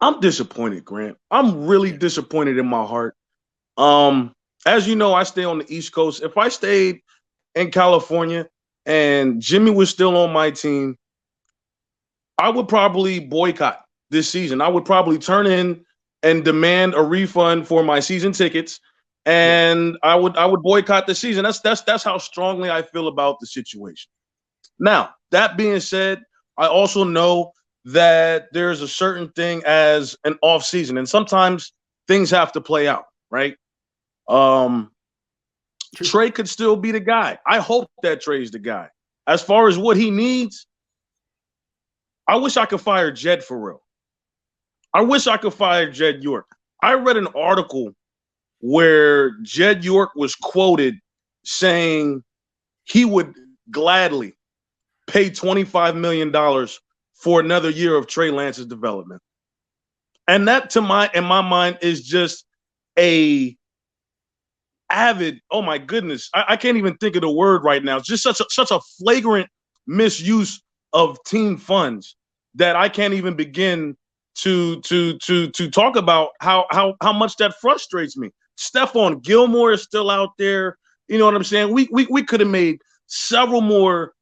I'm disappointed, Grant. I'm really disappointed in my heart. Um, as you know, I stay on the East Coast. If I stayed in California and Jimmy was still on my team, I would probably boycott this season. I would probably turn in and demand a refund for my season tickets, Yeah. and I would boycott the season. That's how strongly I feel about the situation. Now, that being said, I also know that there's a certain thing as an off season, and sometimes things have to play out, right? Um, True. Trey could still be the guy. I hope that Trey's the guy. As far as what he needs, I wish I could fire Jed for real. I wish I could fire Jed York. I read an article where Jed York was quoted saying he would gladly pay $25 million for another year of Trey Lance's development. And that in my mind is just a avid, oh my goodness, I can't even think of the word right now. It's just such a flagrant misuse of team funds that I can't even begin to talk about how much that frustrates me. Stephon Gilmore is still out there. You know what I'm saying? We could have made several more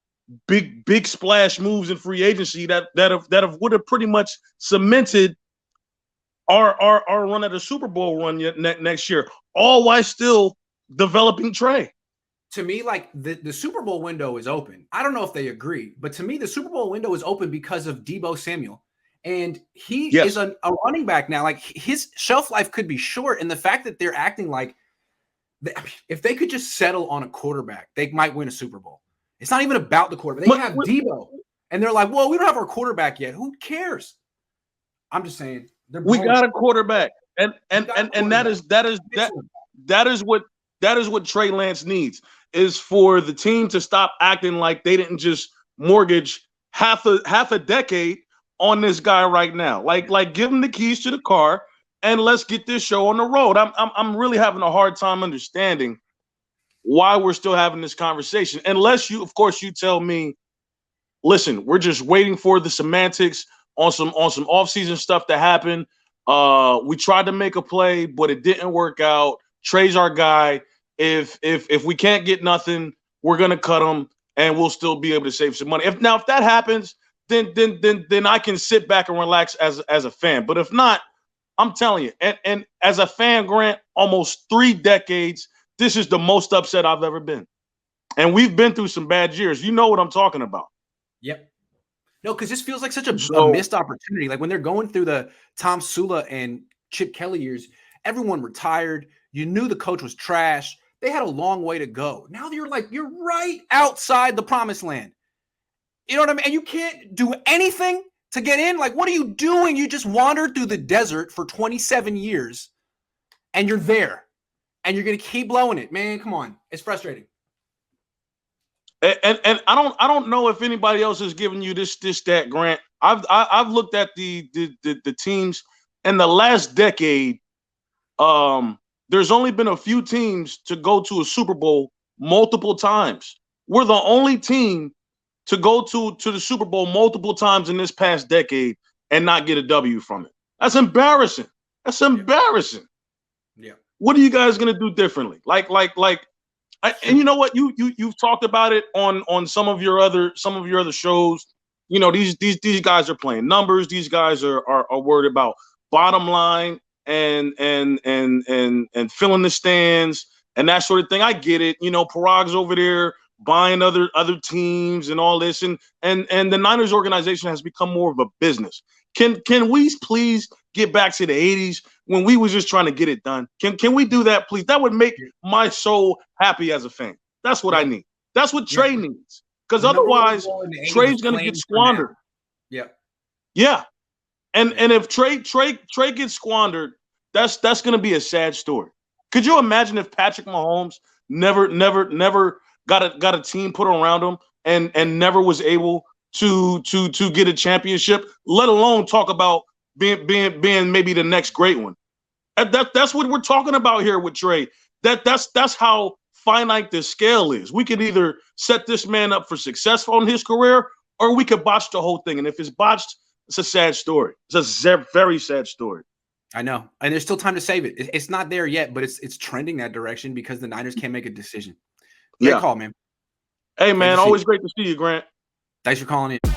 big splash moves in free agency that would have pretty much cemented our run at a Super Bowl run next year, all while still developing Trey. To me, like the Super Bowl window is open. I don't know if they agree, but to me, the Super Bowl window is open because of Debo Samuel. And he is Yes. a running back now. Like his shelf life could be short. And the fact that they're acting like if they could just settle on a quarterback, they might win a Super Bowl. It's not even about the quarterback. They have Debo, and they're like, well, we don't have our quarterback yet. Who cares? I'm just saying. We got a quarterback. And that is what Trey Lance needs, is for the team to stop acting like they didn't just mortgage half a decade on this guy right now. Like give him the keys to the car and let's get this show on the road. I'm really having a hard time understanding why we're still having this conversation. Unless you, of course, you tell me, listen, we're just waiting for the semantics on some offseason stuff to happen. We tried to make a play, but it didn't work out. Trey's our guy. If we can't get nothing, we're gonna cut him, and we'll still be able to save some money. If that happens, then I can sit back and relax as a fan. But if not, I'm telling you, and as a fan, Grant, almost 3 decades, this is the most upset I've ever been. And we've been through some bad years. You know what I'm talking about. Yep. No, because this feels like such a So missed opportunity. Like when they're going through the Tom Sula and Chip Kelly years, everyone retired. You knew the coach was trash. They had a long way to go. Now you're right outside the promised land. You know what I mean? And you can't do anything to get in. Like, what are you doing? You just wandered through the desert for 27 years and you're there and you're going to keep blowing it. Man, come on. It's frustrating. And I don't know if anybody else is giving you this stat, Grant. I've looked at the teams in the last decade. There's only been a few teams to go to a Super Bowl multiple times. We're the only team to go to the Super Bowl multiple times in this past decade and not get a W from it. That's embarrassing. That's embarrassing. Yeah. What are you guys gonna do differently? And you know what? You've talked about it on some of your other shows. You know, these guys are playing numbers. These guys are worried about bottom line and filling the stands and that sort of thing. I get it. You know, Parag's over there buying other teams and all this, and the Niners organization has become more of a business. Can we please get back to the 80s when we was just trying to get it done? Can we do that, please? That would make my soul happy as a fan. That's what I need. That's what Trey needs. Because otherwise, Trey's going to get squandered. Yeah. Yeah. And if Trey gets squandered, that's going to be a sad story. Could you imagine if Patrick Mahomes never got a team put around him and never was able to get a championship, let alone talk about being maybe the next great one. That's what we're talking about here with Trey. That's how finite the scale is. We could either set this man up for success on his career, or we could botch the whole thing. And if it's botched, It's a sad story. It's a very sad story. I know, and there's still time to save it. It's not there yet, but it's trending that direction because the Niners can't make a decision. Great call, man. Hey, man, always great to see you, Grant. Thanks for calling in.